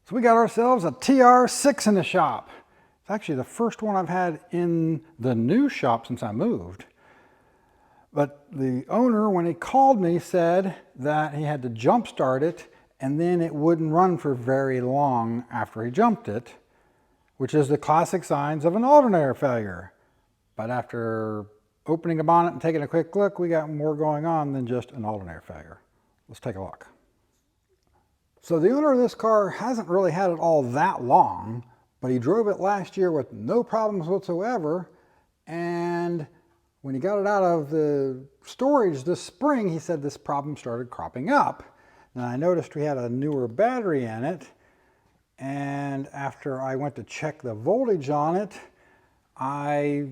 So we got ourselves a TR6 in the shop. It's actually the first one I've had in the new shop since I moved. But the owner, when he called me, said that he had to jump start it and then it wouldn't run for very long after he jumped it, which is the classic signs of an alternator failure. But after opening a bonnet and taking a quick look, we got more going on than just an alternator failure. Let's take a look. So the owner of this car hasn't really had it all that long, but he drove it last year with no problems whatsoever. And when he got it out of the storage this spring, he said this problem started cropping up. Now I noticed we had a newer battery in it, and after I went to check the voltage on it, I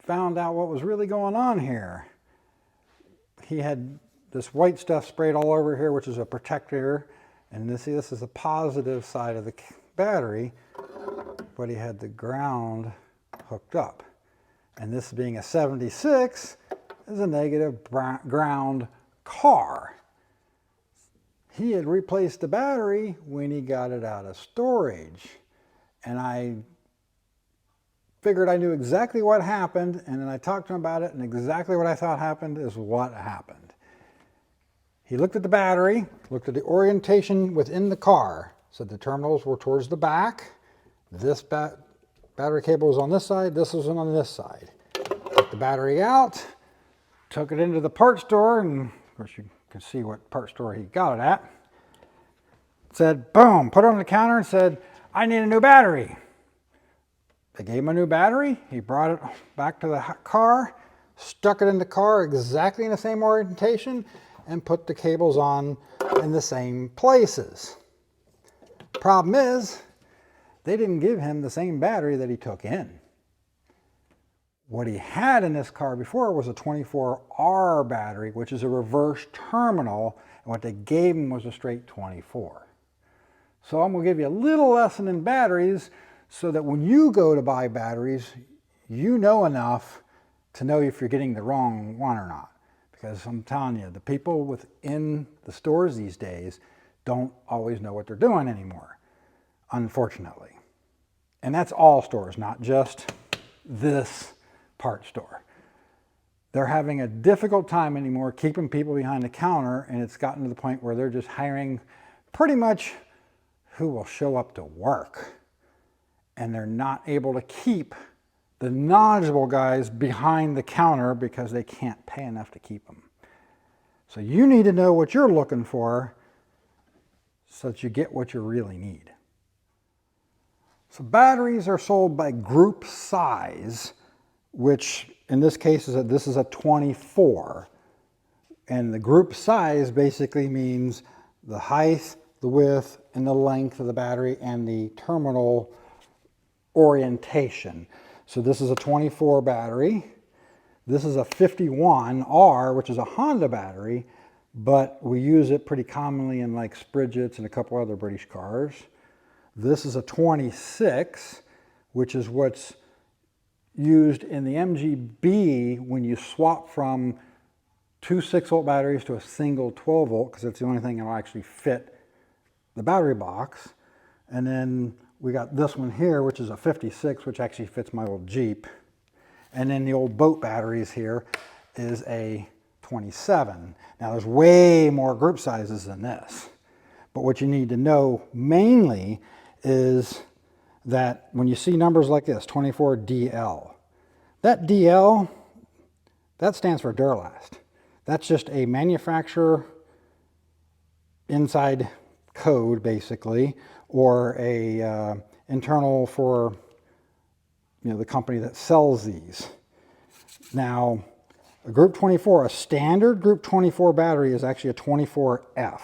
found out what was really going on here. He had this white stuff sprayed all over here, which is a protector, and this is the positive side of the battery, but he had the ground hooked up. And this being a 76 is a negative ground car. He had replaced the battery when he got it out of storage. And I figured I knew exactly what happened, and then I talked to him about it, and exactly what I thought happened is what happened. He looked at the battery, looked at the orientation within the car. So the terminals were towards the back. This battery cable was on this side, this was on this side. Took the battery out, took it into the part store, and of course you can see what part store he got it at. Said, boom, put it on the counter and said, I need a new battery. They gave him a new battery. He brought it back to the car, stuck it in the car exactly in the same orientation, and put the cables on in the same places. Problem is, they didn't give him the same battery that he took in. What he had in this car before was a 24R battery, which is a reverse terminal, and what they gave him was a straight 24. So I'm going to give you a little lesson in batteries so that when you go to buy batteries, you know enough to know if you're getting the wrong one or not. Because I'm telling you, the people within the stores these days don't always know what they're doing anymore, unfortunately. And that's all stores, not just this part store. They're having a difficult time anymore keeping people behind the counter, and it's gotten to the point where they're just hiring pretty much who will show up to work. And they're not able to keep the knowledgeable guys behind the counter because they can't pay enough to keep them. So you need to know what you're looking for so that you get what you really need. So batteries are sold by group size, which in this case this is a 24. And the group size basically means the height, the width, and the length of the battery and the terminal orientation. So this is a 24 battery. This is a 51R, which is a Honda battery, but we use it pretty commonly in like Spridgets and a couple other British cars. This is a 26, which is what's used in the MGB when you swap from two 6-volt batteries to a single 12-volt, because it's the only thing that will actually fit the battery box. And then we got this one here, which is a 56, which actually fits my old Jeep. And then the old boat batteries here is a 27. Now there's way more group sizes than this. But what you need to know mainly is that when you see numbers like this, 24DL, that DL, that stands for Duralast. That's just a manufacturer inside code, basically, or a internal for the company that sells these. Now, a Group 24, a standard Group 24 battery is actually a 24F.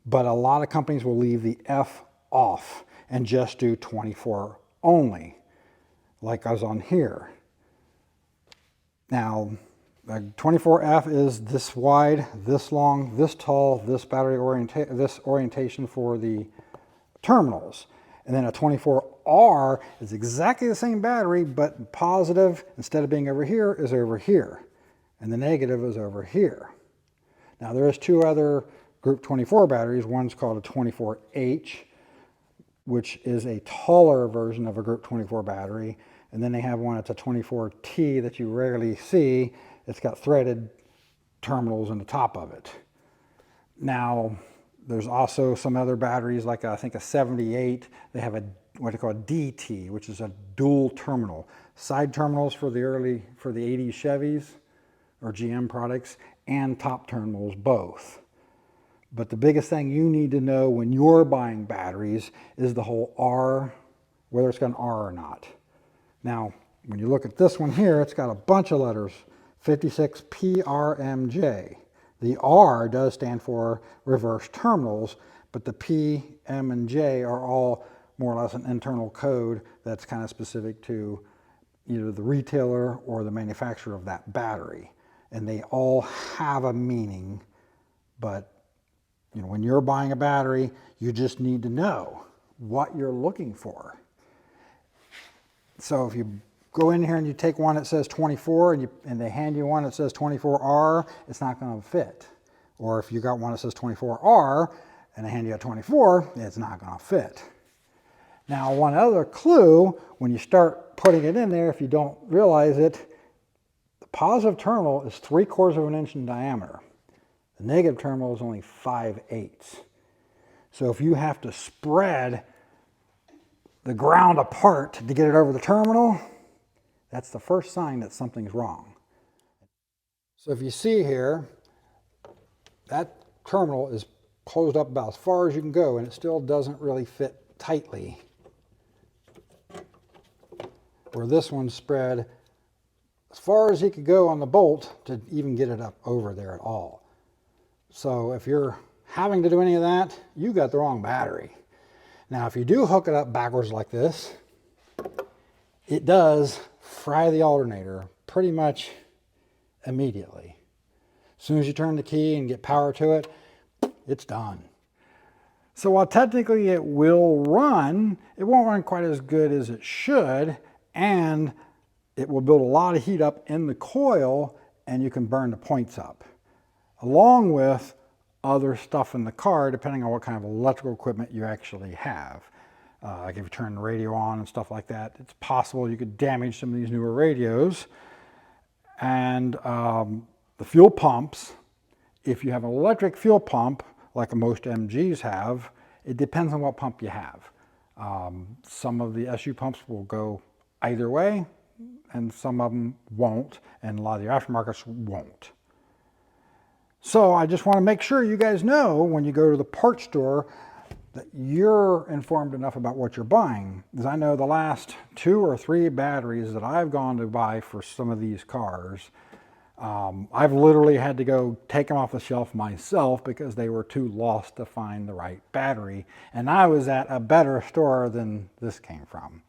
But a lot of companies will leave the F off and just do 24 only, like I was on here. Now, a 24F is this wide, this long, this tall, this battery orientation for the terminals. And then a 24R is exactly the same battery, but positive, instead of being over here, is over here. And the negative is over here. Now there is two other Group 24 batteries. One's called a 24H, which is a taller version of a Group 24 battery. And then they have one that's a 24T that you rarely see. It's got threaded terminals in the top of it. Now, there's also some other batteries, like I think a 78. They have what they call a DT, which is a dual terminal. Side terminals for the 80s Chevys or GM products, and top terminals both. But the biggest thing you need to know when you're buying batteries is the whole R, whether it's got an R or not. Now, when you look at this one here, it's got a bunch of letters, 56 PRMJ. The R does stand for reverse terminals, but the P, M, and J are all more or less an internal code that's kind of specific to either the retailer or the manufacturer of that battery. And they all have a meaning, but when you're buying a battery, you just need to know what you're looking for. So if you go in here and you take one that says 24 and they hand you one that says 24R, it's not going to fit. Or if you got one that says 24R and they hand you a 24, it's not going to fit. Now, one other clue, when you start putting it in there, if you don't realize it, the positive terminal is 3/4 of an inch in diameter. The negative terminal is only 5/8. So if you have to spread the ground apart to get it over the terminal, that's the first sign that something's wrong. So if you see here, that terminal is closed up about as far as you can go, and it still doesn't really fit tightly. Where this one's spread as far as you could go on the bolt to even get it up over there at all. So if you're having to do any of that, you got the wrong battery. Now, if you do hook it up backwards like this, it does fry the alternator pretty much immediately. As soon as you turn the key and get power to it, it's done. So while technically it will run, it won't run quite as good as it should, and it will build a lot of heat up in the coil, and you can burn the points up, along with other stuff in the car, depending on what kind of electrical equipment you actually have. Like if you turn the radio on and stuff like that, it's possible you could damage some of these newer radios. And the fuel pumps, if you have an electric fuel pump, like most MGs have, it depends on what pump you have. Some of the SU pumps will go either way, and some of them won't, and a lot of the aftermarkets won't. So I just want to make sure you guys know when you go to the parts store that you're informed enough about what you're buying. Because I know the last 2 or 3 batteries that I've gone to buy for some of these cars, I've literally had to go take them off the shelf myself because they were too lost to find the right battery. And I was at a better store than this came from.